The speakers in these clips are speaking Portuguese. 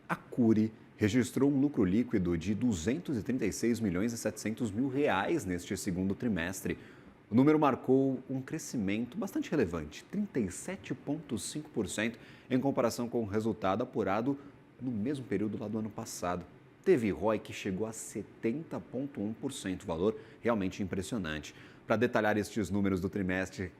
A Cury registrou um lucro líquido de 236 milhões e 700 mil reais neste segundo trimestre. O número marcou um crescimento bastante relevante, 37,5% em comparação com o resultado apurado no mesmo período lá do ano passado. Teve ROI que chegou a 70,1%, valor realmente impressionante. Para detalhar estes números do trimestre,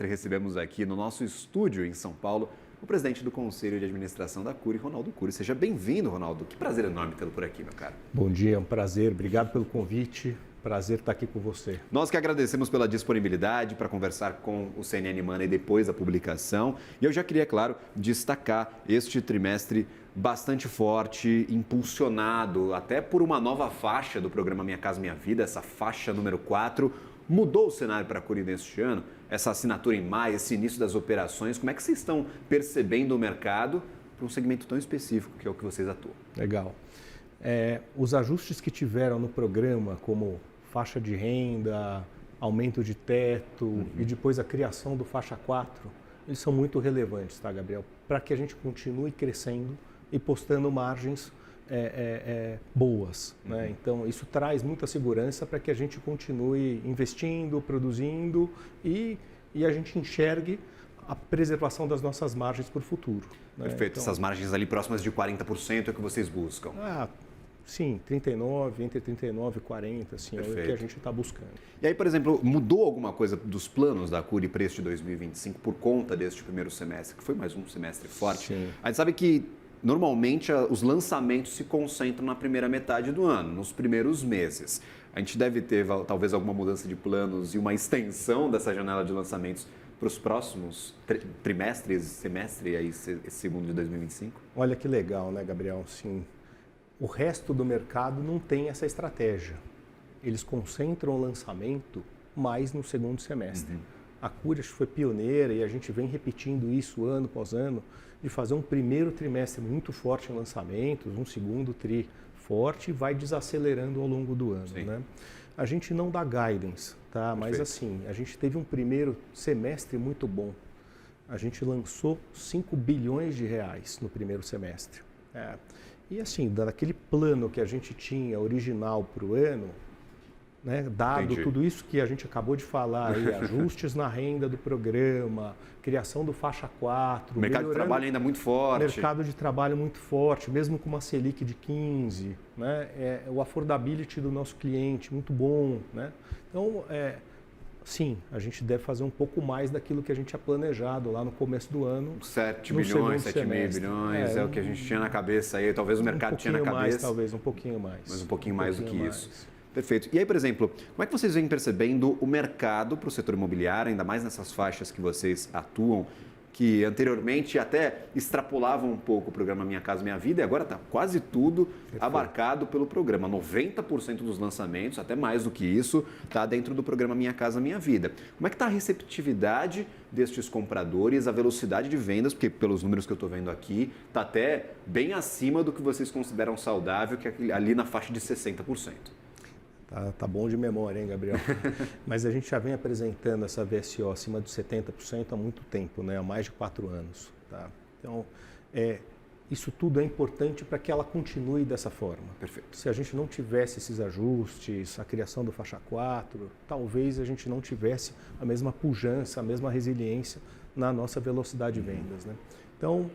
recebemos aqui no nosso estúdio em São Paulo o presidente do Conselho de Administração da Cury, Ronaldo Cury. Seja bem-vindo, Ronaldo. Que prazer enorme tê-lo por aqui, meu caro. Bom dia, é um prazer. Obrigado pelo convite. Prazer estar aqui com você. Nós que agradecemos pela disponibilidade para conversar com o CNN Money depois da publicação. E eu já queria, claro, destacar este trimestre bastante forte, impulsionado até por uma nova faixa do programa Minha Casa Minha Vida, essa faixa número 4. Mudou o cenário para a Cury neste ano? Essa assinatura em maio, esse início das operações, como é que vocês estão percebendo o mercado para um segmento tão específico que é o que vocês atuam? Legal. Os ajustes que tiveram no programa, como faixa de renda, aumento de teto e depois a criação do faixa 4, eles são muito relevantes, tá, Gabriel? Para que a gente continue crescendo e postando margens boas, né? Então, isso traz muita segurança para que a gente continue investindo, produzindo e a gente enxergue a preservação das nossas margens para o futuro. Né? Perfeito. Então, essas margens ali próximas de 40% é o que vocês buscam? Sim, 39, entre 39 e 40, assim, Perfeito. É o que a gente está buscando. E aí, por exemplo, mudou alguma coisa dos planos da Cury para este 2025 por conta deste primeiro semestre, que foi mais um semestre forte? Sim. A gente sabe que normalmente os lançamentos se concentram na primeira metade do ano, nos primeiros meses. A gente deve ter talvez alguma mudança de planos e uma extensão dessa janela de lançamentos para os próximos trimestres, semestre e aí esse segundo de 2025? Olha que legal, né, Gabriel? Sim. O resto do mercado não tem essa estratégia. Eles concentram o lançamento mais no segundo semestre. A Cury foi pioneira e a gente vem repetindo isso ano após ano, de fazer um primeiro trimestre muito forte em lançamentos, um segundo tri forte e vai desacelerando ao longo do ano. Né? A gente não dá guidance, tá? Mas assim, a gente teve um primeiro semestre muito bom. A gente lançou 5 bilhões de reais no primeiro semestre. E assim, daquele plano que a gente tinha original para o ano, né, dado tudo isso que a gente acabou de falar, aí, ajustes na renda do programa, criação do faixa 4... O mercado de trabalho ainda muito forte. Mercado de trabalho muito forte, mesmo com uma Selic de 15, né, o affordability do nosso cliente muito bom. Né? Então, sim, a gente deve fazer um pouco mais daquilo que a gente tinha planejado lá no começo do ano. 7 bilhões, 7,5 bilhões, é o que a gente tinha na cabeça aí, talvez o mercado tinha na cabeça. Mais, talvez, um pouquinho mais. Mas um pouquinho mais do que isso. Perfeito. E aí, por exemplo, como é que vocês vêm percebendo o mercado para o setor imobiliário, ainda mais nessas faixas que vocês atuam, que anteriormente até extrapolavam um pouco o programa Minha Casa Minha Vida e agora está quase tudo abarcado pelo programa. 90% dos lançamentos, até mais do que isso, está dentro do programa Minha Casa Minha Vida. Como é que está a receptividade destes compradores, a velocidade de vendas, porque pelos números que eu estou vendo aqui, está até bem acima do que vocês consideram saudável, que é ali na faixa de 60%. Tá bom de memória, hein, Gabriel? Mas a gente já vem apresentando essa VSO acima de 70% há muito tempo, né? Há mais de 4 anos. Tá? Então, isso tudo é importante para que ela continue dessa forma. Perfeito. Se a gente não tivesse esses ajustes, a criação do faixa 4, talvez a gente não tivesse a mesma pujança, a mesma resiliência na nossa velocidade de vendas. Né? Então,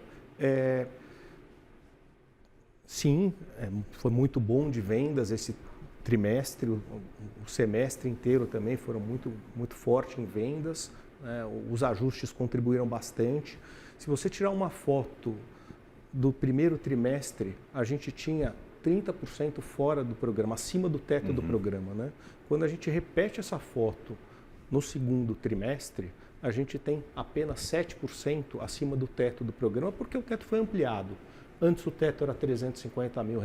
sim, foi muito bom de vendas esse trimestre, o semestre inteiro também foram muito forte em vendas, né? Os ajustes contribuíram bastante. Se você tirar uma foto do primeiro trimestre, a gente tinha 30% fora do programa, acima do teto do programa. Né? Quando a gente repete essa foto no segundo trimestre, a gente tem apenas 7% acima do teto do programa, porque o teto foi ampliado. Antes o teto era R$350 mil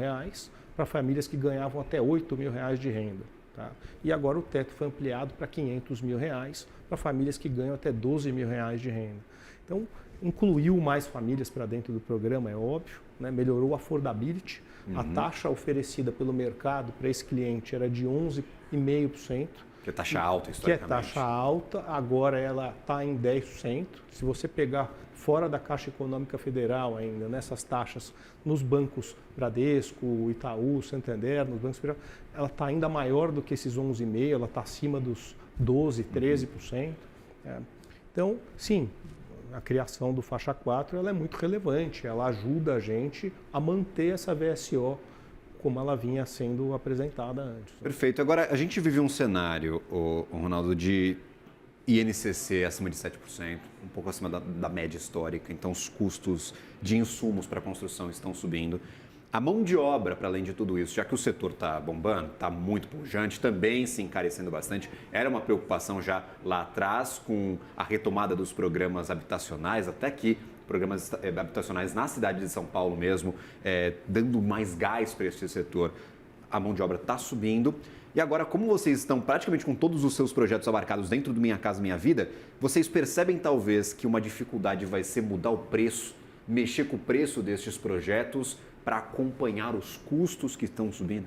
para famílias que ganhavam até R$8 mil de renda. Tá? E agora o teto foi ampliado para R$500 mil para famílias que ganham até R$12 mil de renda. Então, incluiu mais famílias para dentro do programa, é óbvio, né? Melhorou a affordability. A taxa oferecida pelo mercado para esse cliente era de 11,5%. Que é taxa alta, que é historicamente. taxa alta, agora ela está em 10%. Se você pegar fora da Caixa Econômica Federal ainda, nessas taxas, nos bancos Bradesco, Itaú, Santander, nos bancos federais, ela está ainda maior do que esses 11,5%, ela está acima dos 12%, 13%. Então, sim, a criação do faixa 4 ela é muito relevante, ela ajuda a gente a manter essa VSO como ela vinha sendo apresentada antes. Perfeito. Agora, a gente vive um cenário, Ronaldo, de INCC acima de 7%, um pouco acima da média histórica, então os custos de insumos para a construção estão subindo. A mão de obra, para além de tudo isso, já que o setor está bombando, está muito pujante, também se encarecendo bastante, era uma preocupação já lá atrás com a retomada dos programas habitacionais, até que programas habitacionais na cidade de São Paulo mesmo, dando mais gás para esse setor. A mão de obra está subindo. E agora, como vocês estão praticamente com todos os seus projetos abarcados dentro do Minha Casa Minha Vida, vocês percebem talvez que uma dificuldade vai ser mudar o preço, mexer com o preço destes projetos para acompanhar os custos que estão subindo?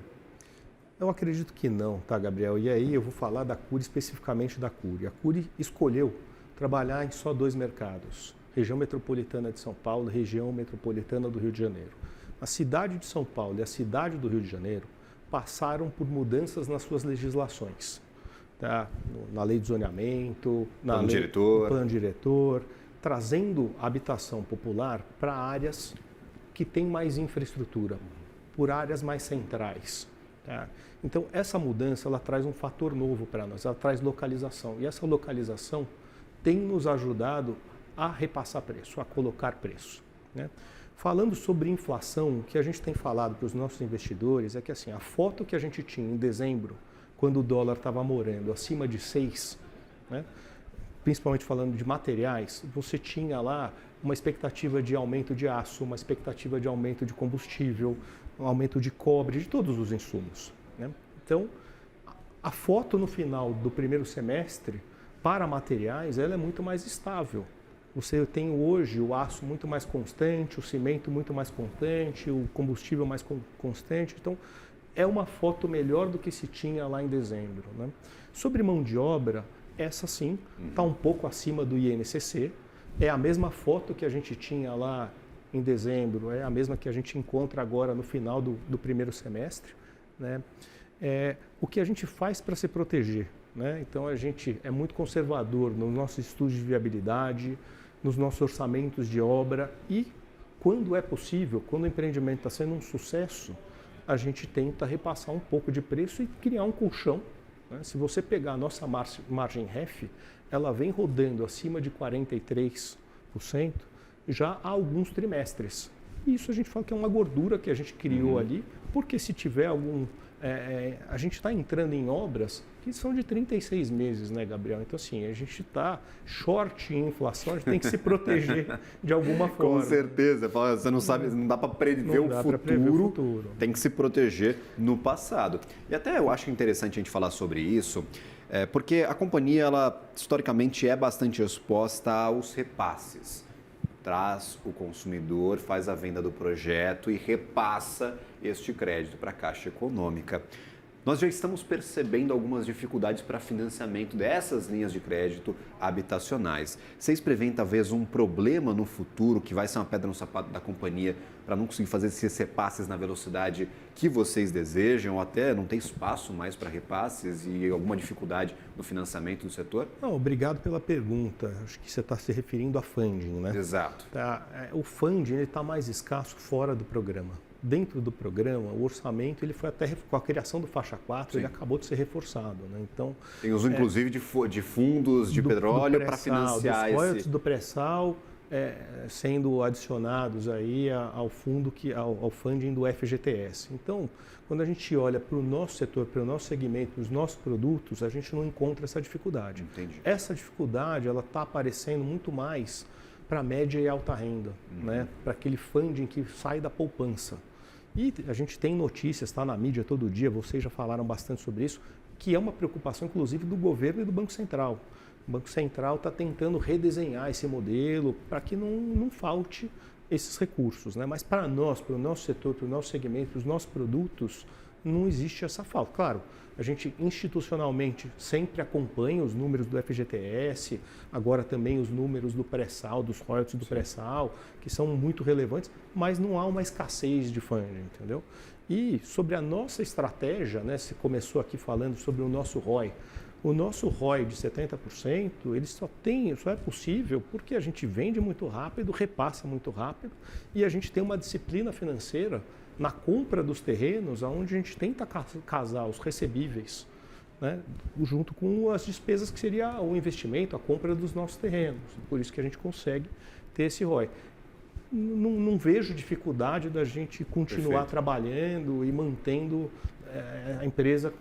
Eu acredito que não, tá, Gabriel? E aí eu vou falar da Cury, especificamente da Cury. A Cury escolheu trabalhar em só 2 mercados, região metropolitana de São Paulo, região metropolitana do Rio de Janeiro. A cidade de São Paulo e a cidade do Rio de Janeiro passaram por mudanças nas suas legislações, tá? Na lei de zoneamento, na lei do plano diretor, trazendo a habitação popular para áreas que têm mais infraestrutura, por áreas mais centrais. Tá? Então, essa mudança ela traz um fator novo para nós, ela traz localização. E essa localização tem nos ajudado a repassar preço, a colocar preço. Né? Falando sobre inflação, o que a gente tem falado para os nossos investidores é que assim, a foto que a gente tinha em dezembro, quando o dólar estava morando acima de 6, né? Principalmente falando de materiais, você tinha lá uma expectativa de aumento de aço, uma expectativa de aumento de combustível, um aumento de cobre, de todos os insumos. Né? Então, a foto no final do primeiro semestre, para materiais, ela é muito mais estável. Você tem hoje o aço muito mais constante, o cimento muito mais constante, o combustível mais constante. Então, é uma foto melhor do que se tinha lá em dezembro. Né? Sobre mão de obra, essa sim, está um pouco acima do INCC. É a mesma foto que a gente tinha lá em dezembro, é a mesma que a gente encontra agora no final do primeiro semestre. Né? O que a gente faz para se proteger? Né? Então, a gente é muito conservador nos nossos estudos de viabilidade, nos nossos orçamentos de obra e, quando é possível, quando o empreendimento está sendo um sucesso, a gente tenta repassar um pouco de preço e criar um colchão. Né? Se você pegar a nossa margem REF, ela vem rodando acima de 43% já há alguns trimestres. E isso a gente fala que é uma gordura que a gente criou ali, porque se tiver algum... a gente está entrando em obras que são de 36 meses, né, Gabriel? Então, assim, a gente está short em inflação, a gente tem que se proteger de alguma forma. Com certeza. Você não sabe, não dá para prever o futuro, tem que se proteger no passado. E até eu acho interessante a gente falar sobre isso, porque a companhia, ela historicamente é bastante exposta aos repasses. Traz o consumidor, faz a venda do projeto e repassa este crédito para a Caixa Econômica. Nós já estamos percebendo algumas dificuldades para financiamento dessas linhas de crédito habitacionais. Vocês preveem talvez um problema no futuro que vai ser uma pedra no sapato da companhia para não conseguir fazer esses repasses na velocidade que vocês desejam ou até não ter espaço mais para repasses e alguma dificuldade no financiamento do setor? Não, obrigado pela pergunta. Acho que você está se referindo a funding, né? Exato. O funding está mais escasso fora do programa. Dentro do programa, o orçamento ele foi até com a criação do faixa 4, ele acabou de ser reforçado. Né? Então, tem uso, inclusive, de fundos de petróleo para financiar dos royalties do pré-sal sendo adicionados aí ao fundo, ao funding do FGTS. Então, quando a gente olha para o nosso setor, para o nosso segmento, para os nossos produtos, a gente não encontra essa dificuldade. Entendi. Essa dificuldade ela está aparecendo muito mais para média e alta renda, né? Para aquele funding que sai da poupança. E a gente tem notícias, está na mídia todo dia, vocês já falaram bastante sobre isso, que é uma preocupação, inclusive, do governo e do Banco Central. O Banco Central está tentando redesenhar esse modelo para que não falte esses recursos. Né? Mas para nós, para o nosso setor, para o nosso segmento, para os nossos produtos, não existe essa falta. Claro, a gente institucionalmente sempre acompanha os números do FGTS, agora também os números do pré-sal, dos royalties do pré-sal, que são muito relevantes, mas não há uma escassez de funding, entendeu? E sobre a nossa estratégia, né, você começou aqui falando sobre o nosso ROI. O nosso ROI de 70%, ele só é possível porque a gente vende muito rápido, repassa muito rápido e a gente tem uma disciplina financeira na compra dos terrenos, onde a gente tenta casar os recebíveis, né, junto com as despesas que seria o investimento, a compra dos nossos terrenos. Por isso que a gente consegue ter esse ROI. Não vejo dificuldade da gente continuar trabalhando e mantendo a empresa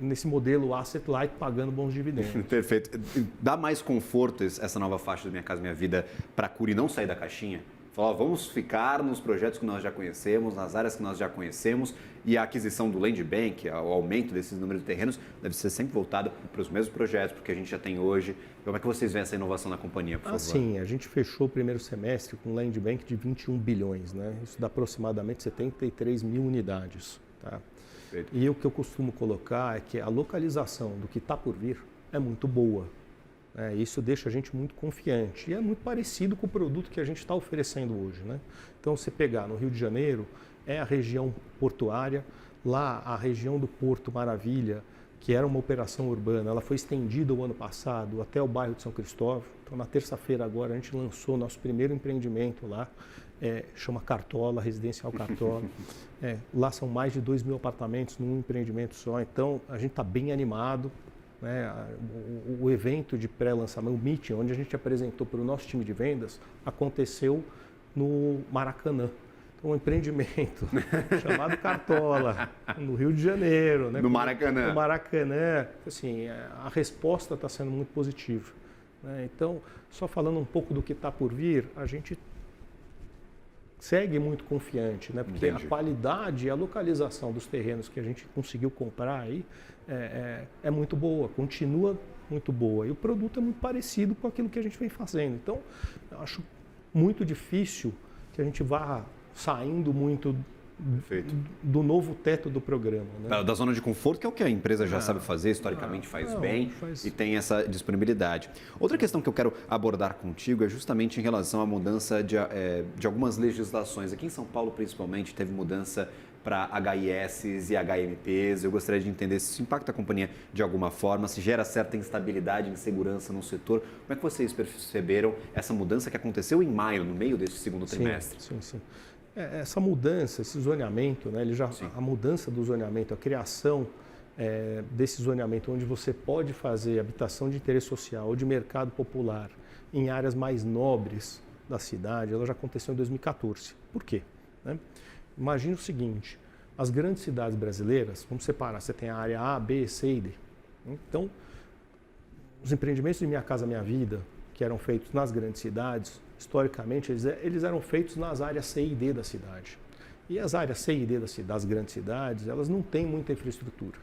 nesse modelo asset light, pagando bons dividendos. Perfeito. Dá mais conforto essa nova faixa do Minha Casa Minha Vida para a Cury não sair da caixinha? Falar, vamos ficar nos projetos que nós já conhecemos, nas áreas que nós já conhecemos, e a aquisição do Land Bank, o aumento desses números de terrenos, deve ser sempre voltado para os mesmos projetos, porque a gente já tem hoje. Como é que vocês veem essa inovação na companhia, por favor? Sim, a gente fechou o primeiro semestre com um Land Bank de 21 bilhões, né? Isso dá aproximadamente 73 mil unidades. Tá? E o que eu costumo colocar é que a localização do que está por vir é muito boa. Isso deixa a gente muito confiante e é muito parecido com o produto que a gente está oferecendo hoje, né? Então, você pegar no Rio de Janeiro, é a região portuária, lá a região do Porto Maravilha, que era uma operação urbana, ela foi estendida o ano passado até o bairro de São Cristóvão. Então, na terça-feira agora, a gente lançou nosso primeiro empreendimento lá, chama Cartola, Residencial Cartola. Lá são mais de 2 mil apartamentos num empreendimento só, então a gente está bem animado. O evento de pré-lançamento, o meeting, onde a gente apresentou para o nosso time de vendas, aconteceu no Maracanã. Então, um empreendimento chamado Cartola, no Rio de Janeiro. Né? No Maracanã. No Maracanã. Assim, a resposta está sendo muito positiva. Né? Então, só falando um pouco do que está por vir, a gente segue muito confiante, né? Porque Entendi. A qualidade e a localização dos terrenos que a gente conseguiu comprar aí é muito boa, continua muito boa. E o produto é muito parecido com aquilo que a gente vem fazendo. Então, eu acho muito difícil que a gente vá saindo muito do novo teto do programa. Né? Da zona de conforto, que é o que a empresa já sabe fazer, historicamente faz bem e tem essa disponibilidade. Outra questão que eu quero abordar contigo é justamente em relação à mudança de algumas legislações. Aqui em São Paulo, principalmente, teve mudança para HIS e HMPs. Eu gostaria de entender se isso impacta a companhia de alguma forma, se gera certa instabilidade e insegurança no setor. Como é que vocês perceberam essa mudança que aconteceu em maio, no meio desse segundo trimestre? Sim. Essa mudança, esse zoneamento, né, a mudança do zoneamento, a criação desse zoneamento, onde você pode fazer habitação de interesse social ou de mercado popular em áreas mais nobres da cidade, ela já aconteceu em 2014. Por quê? Né? Imagine o seguinte, as grandes cidades brasileiras, vamos separar, você tem a área A, B, C e D. Então, os empreendimentos de Minha Casa Minha Vida, que eram feitos nas grandes cidades, historicamente, eles eram feitos nas áreas C e D da cidade. E as áreas C e D das grandes cidades, elas não têm muita infraestrutura.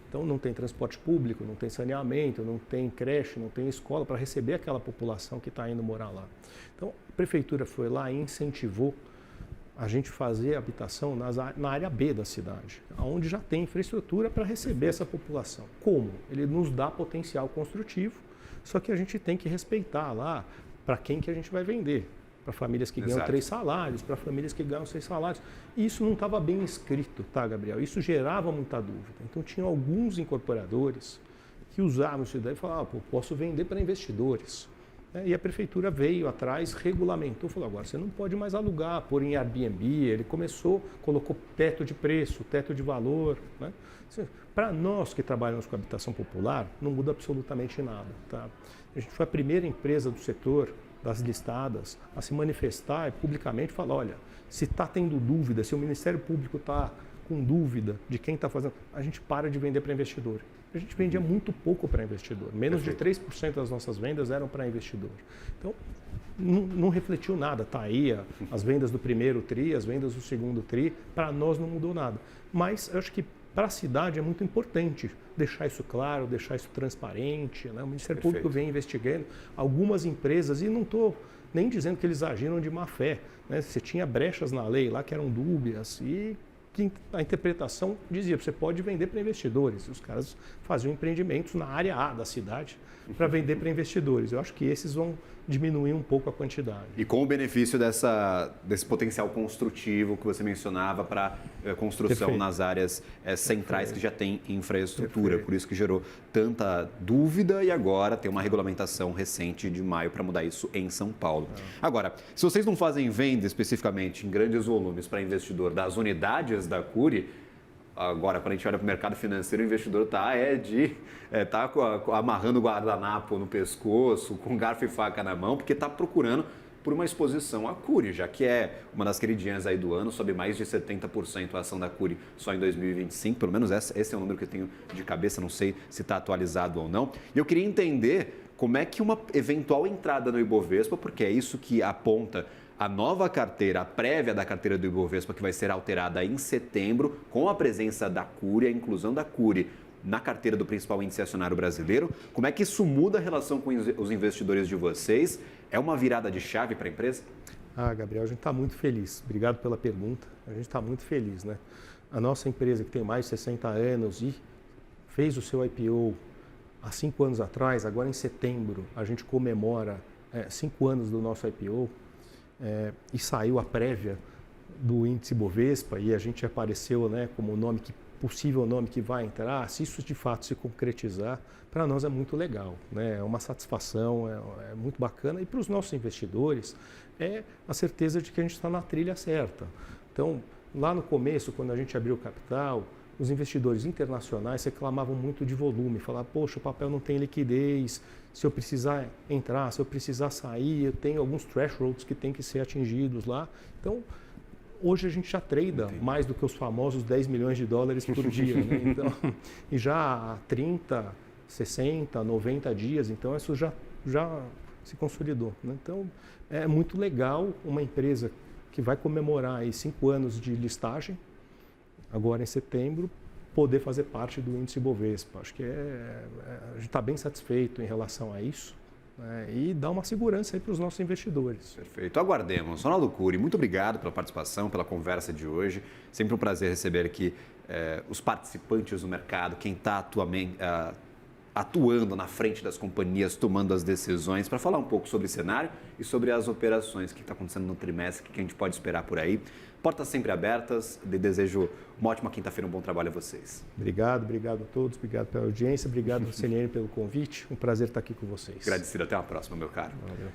Então, não tem transporte público, não tem saneamento, não tem creche, não tem escola para receber aquela população que está indo morar lá. Então, a prefeitura foi lá e incentivou a gente fazer habitação na área B da cidade, onde já tem infraestrutura para receber essa população. Como? Ele nos dá potencial construtivo, só que a gente tem que respeitar lá para quem que a gente vai vender. Para famílias que ganham 3 salários, para famílias que ganham 6 salários. E isso não estava bem escrito, tá, Gabriel? Isso gerava muita dúvida. Então, tinha alguns incorporadores que usavam isso daí e falavam, posso vender para investidores. E a prefeitura veio atrás, regulamentou, falou, agora você não pode mais alugar, pôr em Airbnb. Ele colocou teto de preço, teto de valor. Né? Para nós que trabalhamos com habitação popular, não muda absolutamente nada. Tá? A gente foi a primeira empresa do setor, das listadas, a se manifestar e publicamente falar, olha, se está tendo dúvida, se o Ministério Público está com dúvida de quem está fazendo, a gente para de vender para investidor. A gente vendia muito pouco para investidor, menos de 3% das nossas vendas eram para investidor. Então, não refletiu nada, está aí as vendas do primeiro TRI, as vendas do segundo TRI, para nós não mudou nada. Mas eu acho que para a cidade é muito importante deixar isso claro, deixar isso transparente. Né? O Ministério Público vem investigando algumas empresas e não estou nem dizendo que eles agiram de má fé. Né? Você tinha brechas na lei lá que eram dúbias e que a interpretação dizia, você pode vender para investidores. Os caras faziam empreendimentos na área A da cidade para vender para investidores. Eu acho que esses vão diminuir um pouco a quantidade. E com o benefício desse potencial construtivo que você mencionava para construção Perfeito. nas áreas centrais que já tem infraestrutura. Perfeito. Por isso que gerou tanta dúvida e agora tem uma regulamentação recente de maio para mudar isso em São Paulo. Agora, se vocês não fazem venda especificamente em grandes volumes para investidor das unidades da Cury, agora, quando a gente olha para o mercado financeiro, o investidor está amarrando o guardanapo no pescoço, com garfo e faca na mão, porque está procurando por uma exposição à Cury, já que é uma das queridinhas aí do ano, sobe mais de 70% a ação da Cury só em 2025, pelo menos esse é o número que eu tenho de cabeça, não sei se está atualizado ou não. E eu queria entender como é que uma eventual entrada no Ibovespa, porque é isso que aponta a nova carteira, a prévia da carteira do Ibovespa, que vai ser alterada em setembro, com a presença da Cury, a inclusão da Cury na carteira do principal índice acionário brasileiro. Como é que isso muda a relação com os investidores de vocês? É uma virada de chave para a empresa? Gabriel, a gente está muito feliz. Obrigado pela pergunta. A gente está muito feliz, né? A nossa empresa, que tem mais de 60 anos e fez o seu IPO há 5 anos atrás, agora em setembro, a gente comemora 5 anos do nosso IPO. E saiu a prévia do índice Bovespa e a gente apareceu, né, como possível nome que vai entrar. Se isso de fato se concretizar, para nós é muito legal, né? É uma satisfação, é muito bacana. E para os nossos investidores é a certeza de que a gente está na trilha certa. Então, lá no começo, quando a gente abriu o capital, os investidores internacionais reclamavam muito de volume, falavam, poxa, o papel não tem liquidez, se eu precisar entrar, se eu precisar sair, eu tenho alguns thresholds que têm que ser atingidos lá. Então, hoje a gente já trada mais do que os famosos 10 milhões de dólares por dia, né? Então, e já há 30, 60, 90 dias, então isso já se consolidou, né? Então, é muito legal uma empresa que vai comemorar aí 5 anos de listagem, agora em setembro, poder fazer parte do índice Bovespa. Acho que a gente está bem satisfeito em relação a isso, né? E dá uma segurança aí para os nossos investidores. Perfeito. Aguardemos. Ronaldo Cury, muito obrigado pela participação, pela conversa de hoje. Sempre um prazer receber aqui os participantes do mercado, quem está atuando na frente das companhias, tomando as decisões, para falar um pouco sobre o cenário e sobre as operações, o que está acontecendo no trimestre, o que a gente pode esperar por aí. Portas sempre abertas, desejo uma ótima quinta-feira, um bom trabalho a vocês. Obrigado a todos, obrigado pela audiência, obrigado, CNN, pelo convite, um prazer estar aqui com vocês. Agradecido, até a próxima, meu caro. Valeu.